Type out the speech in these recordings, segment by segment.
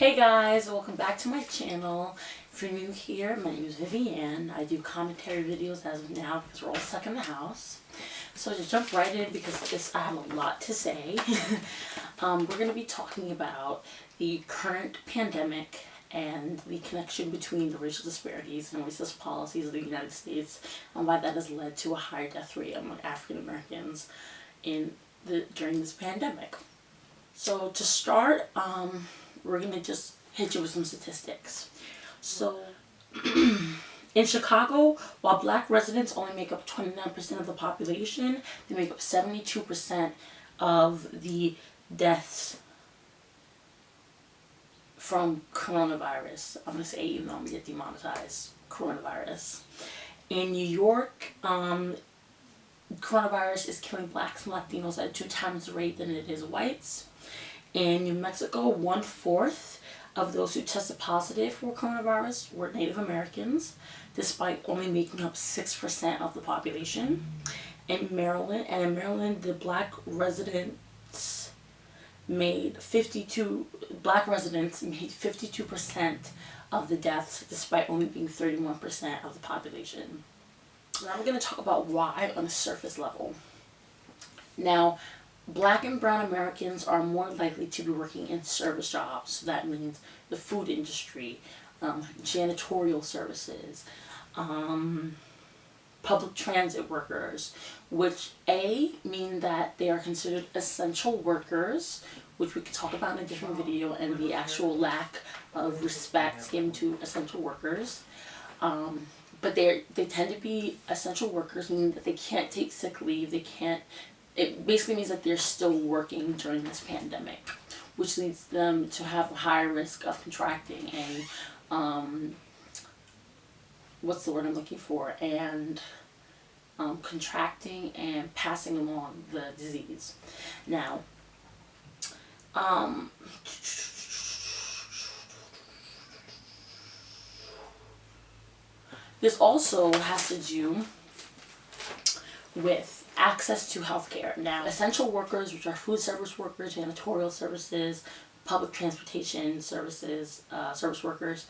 Hey guys, welcome back to my channel. If you're new here, my name is Vivienne. I do commentary videos as of now because we're all stuck in the house. So just jump right in because I have a lot to say. We're going to be talking about the current pandemic and the connection between the racial disparities and racist policies of the United States and why that has led to a higher death rate among African Americans during this pandemic. So to start, we're going to just hit you with some statistics. So, in Chicago, while black residents only make up 29% of the population, they make up 72% of the deaths from coronavirus. I'm going to say, even though I'm going to get demonetized, coronavirus. In New York, coronavirus is killing blacks and Latinos at 2 times the rate than it is whites. In New Mexico, 1/4 of those who tested positive for coronavirus were Native Americans, despite only making up 6% of the population. In Maryland, the black residents made 52% of the deaths, despite only being 31% of the population. Now we're going to talk about why on a surface level. Now, Black and brown Americans are more likely to be working in service jobs. So that means the food industry, janitorial services, public transit workers, which mean that they are considered essential workers, which we could talk about in a different video, and the actual lack of respect given to essential workers. But they tend to be essential workers, meaning that they can't take sick leave, it basically means that they're still working during this pandemic, which leads them to have a higher risk of contracting contracting and passing along the disease. Now, this also has to do with access to healthcare. Now, essential workers, which are food service workers, janitorial services, public transportation services, service workers,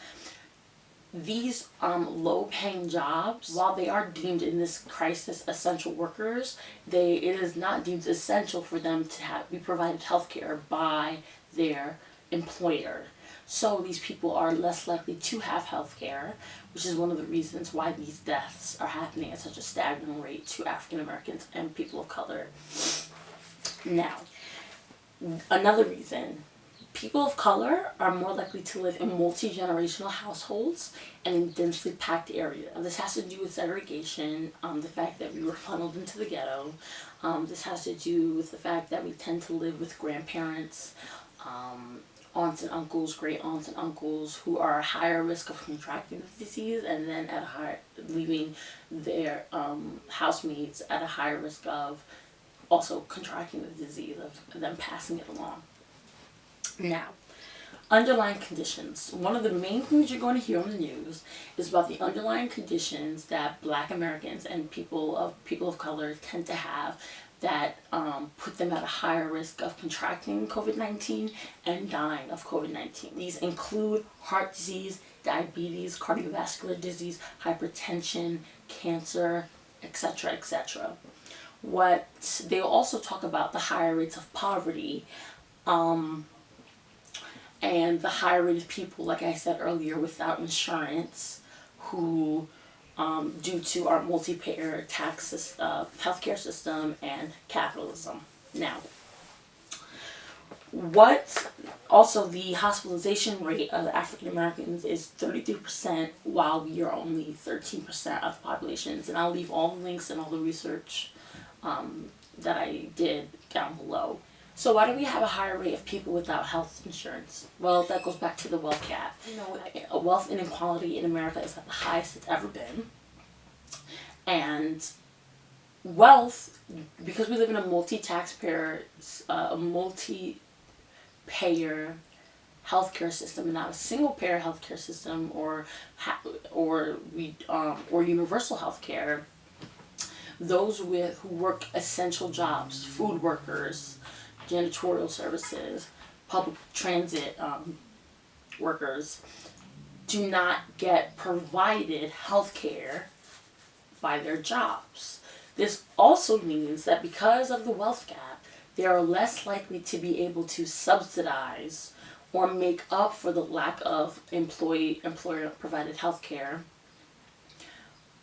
these low-paying jobs, while they are deemed in this crisis essential workers, it is not deemed essential for them to be provided healthcare by their employer. So these people are less likely to have health care, which is one of the reasons why these deaths are happening at such a staggering rate to African Americans and people of color. Now, another reason, people of color are more likely to live in multi-generational households and in densely packed areas. This has to do with segregation, the fact that we were funneled into the ghetto. This has to do with the fact that we tend to live with grandparents, aunts and uncles, great aunts and uncles who are at higher risk of contracting the disease, and then leaving their housemates at a higher risk of also contracting the disease, of them passing it along. Now, underlying conditions. One of the main things you're going to hear on the news is about the underlying conditions that Black Americans and people of color tend to have that put them at a higher risk of contracting COVID-19 and dying of COVID-19. These include heart disease, diabetes, cardiovascular disease, hypertension, cancer, etc., etc. They'll also talk about the higher rates of poverty, and the higher rate of people, like I said earlier, without insurance, who due to our multi-payer tax healthcare system and capitalism. Now, also the hospitalization rate of African Americans is 33%, while we are only 13% of populations. And I'll leave all the links and all the research that I did down below. So why do we have a higher rate of people without health insurance? Well, that goes back to the wealth gap. Wealth inequality in America is at the highest it's ever been. And wealth, because we live in a multi-payer healthcare system and not a single-payer healthcare system or universal healthcare, those who work essential jobs, food workers, janitorial services, public transit workers do not get provided health care by their jobs. This also means that because of the wealth gap, they are less likely to be able to subsidize or make up for the lack of employer provided health care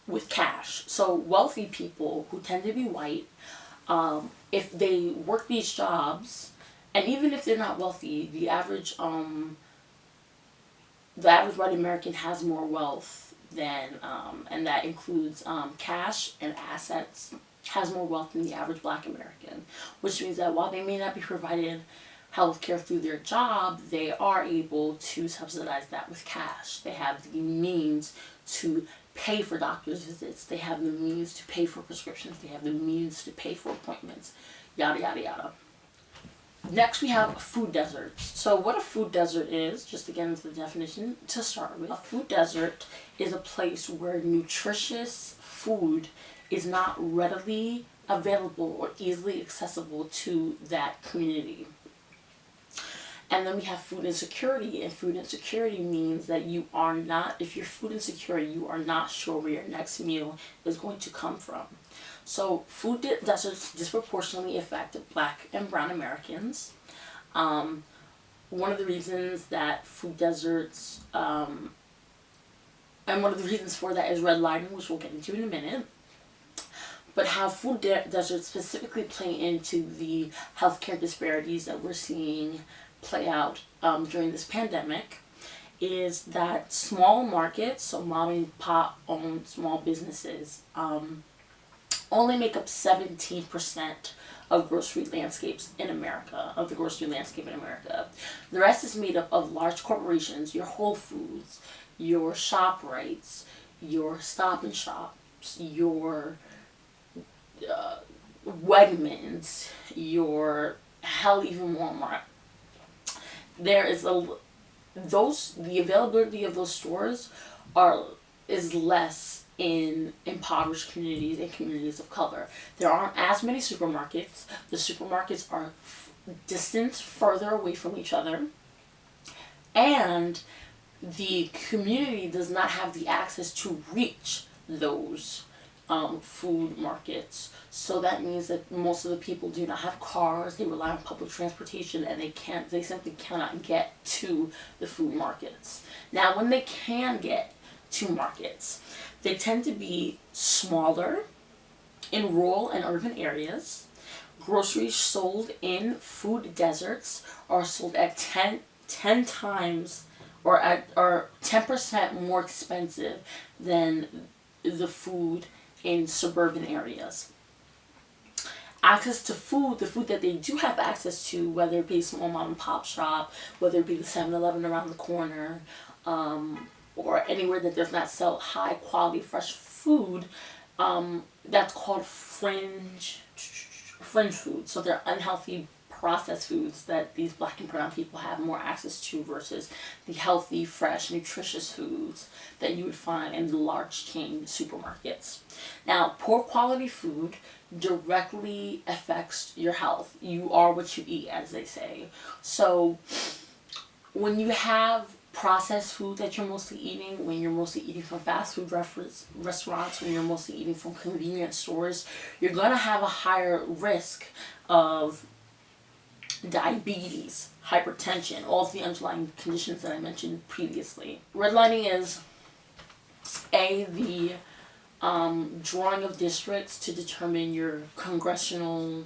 with cash. So wealthy people who tend to be white, if they work these jobs, and even if they're not wealthy, the average white American has more wealth than, and that includes cash and assets, has more wealth than the average black American, which means that while they may not be provided health care through their job, they are able to subsidize that with cash. They have the means to pay for doctor's visits. They have the means to pay for prescriptions. They have the means to pay for appointments, yada, yada, yada. Next, we have food deserts. So what a food desert is, just to get into the definition to start with, a food desert is a place where nutritious food is not readily available or easily accessible to that community. And then we have food insecurity, and food insecurity means that you are not, if you're food insecure, you are not sure where your next meal is going to come from. So food deserts disproportionately affect Black and brown Americans. One of the reasons that food deserts, and one of the reasons for that is redlining, which we'll get into in a minute. But how food deserts specifically play into the healthcare disparities that we're seeing play out during this pandemic is that small markets, so mom and pop owned small businesses, only make up 17% of grocery landscapes in America, of the grocery landscape in America. The rest is made up of large corporations, your Whole Foods, your ShopRites, your Stop and Shops, your Wegmans, your hell, even Walmart. There is the availability of those stores is less in impoverished communities and communities of color. There aren't as many supermarkets. The supermarkets are distanced further away from each other, and the community does not have the access to reach those food markets. So that means that most of the people do not have cars, they rely on public transportation, and they simply cannot get to the food markets. Now, when they can get to markets, they tend to be smaller in rural and urban areas. Groceries sold in food deserts are sold at 10 times or 10% more expensive than the food in suburban areas. Access to food, the food that they do have access to, whether it be a small mom and pop shop, whether it be the 7-Eleven around the corner, or anywhere that does not sell high quality fresh food, that's called fringe food. So they're unhealthy processed foods that these Black and brown people have more access to versus the healthy, fresh, nutritious foods that you would find in the large chain supermarkets. Now, poor quality food directly affects your health. You are what you eat, as they say. So when you have processed food that you're mostly eating, when you're mostly eating from fast food restaurants, when you're mostly eating from convenience stores, you're going to have a higher risk of diabetes, hypertension, all of the underlying conditions that I mentioned previously. Redlining is the drawing of districts to determine your congressional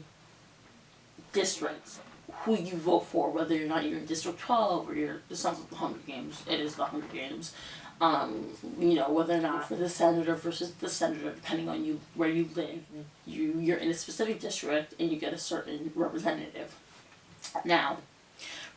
districts, who you vote for, whether or not you're in District 12 or it sounds like the Hunger Games. It is the Hunger Games. Whether or not for the senator versus the senator, depending on where you live, you're in a specific district and you get a certain representative. Now,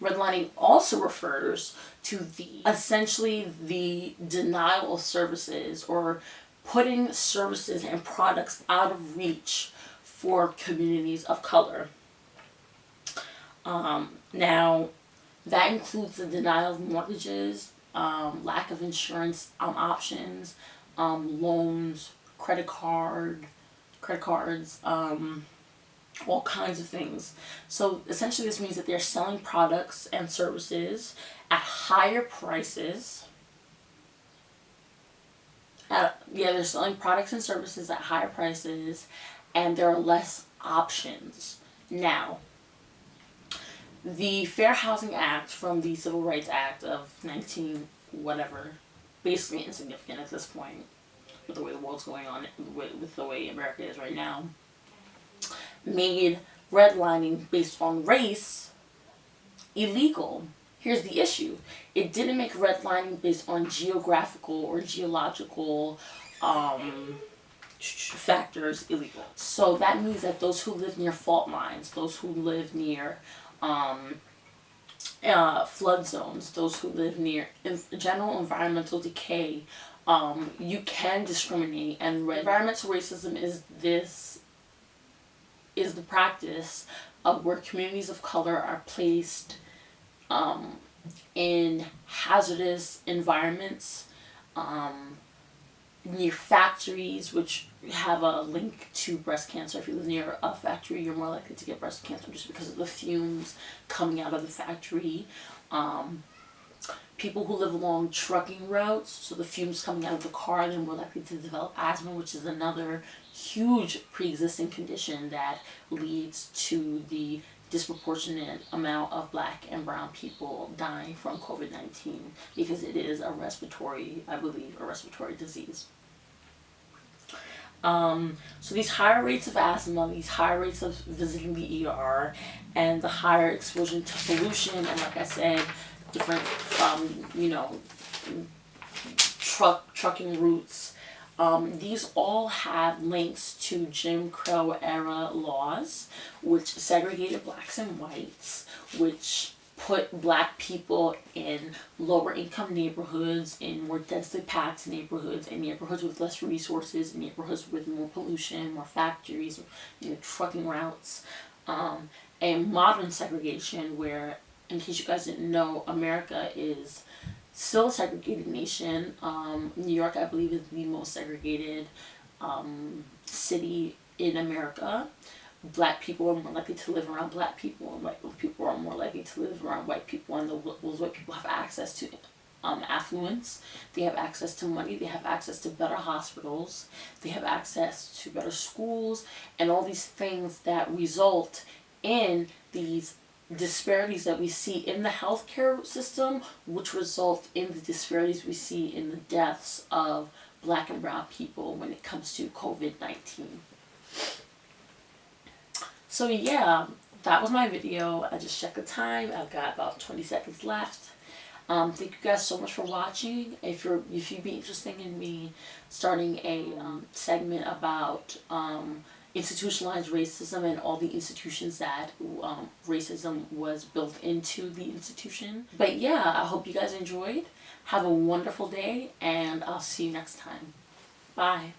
redlining also refers to essentially the denial of services or putting services and products out of reach for communities of color. Now, that includes the denial of mortgages, lack of insurance options, loans, credit cards, all kinds of things. So essentially this means that they're selling products and services at higher prices. They're selling products and services at higher prices, and there are less options. Now, the Fair Housing Act from the Civil Rights Act of 19 whatever, basically insignificant at this point with the way the world's going on, with the way America is right now, made redlining based on race illegal. Here's the issue. It didn't make redlining based on geographical or geological factors illegal. So that means that those who live near fault lines, those who live near flood zones, those who live near general environmental decay, you can discriminate. And environmental racism is the practice of where communities of color are placed in hazardous environments, near factories, which have a link to breast cancer. If you live near a factory, you're more likely to get breast cancer just because of the fumes coming out of the factory. People who live along trucking routes, so the fumes coming out of the car, they're more likely to develop asthma, which is another huge pre-existing condition that leads to the disproportionate amount of Black and brown people dying from COVID-19, because it is a respiratory disease. So these higher rates of asthma, these higher rates of visiting the ER, and the higher exposure to pollution, and like I said, different, trucking routes, these all have links to Jim Crow era laws, which segregated Blacks and whites, which put Black people in lower income neighborhoods, in more densely packed neighborhoods, in neighborhoods with less resources, in neighborhoods with more pollution, more factories, trucking routes, and modern segregation, where, in case you guys didn't know, America is still a segregated nation. New York, I believe, is the most segregated city in America. Black people are more likely to live around Black people, and white people are more likely to live around white people, and those white people have access to affluence, they have access to money, they have access to better hospitals, they have access to better schools, and all these things that result in these disparities that we see in the healthcare system, which result in the disparities we see in the deaths of Black and brown people when it comes to COVID-19. So yeah, that was my video. I just checked the time. I've got about 20 seconds left. Thank you guys so much for watching. If you'd be interested in me starting a segment about institutionalized racism and all the institutions that racism was built into the institution. But yeah, I hope you guys enjoyed. Have a wonderful day, and I'll see you next time. Bye.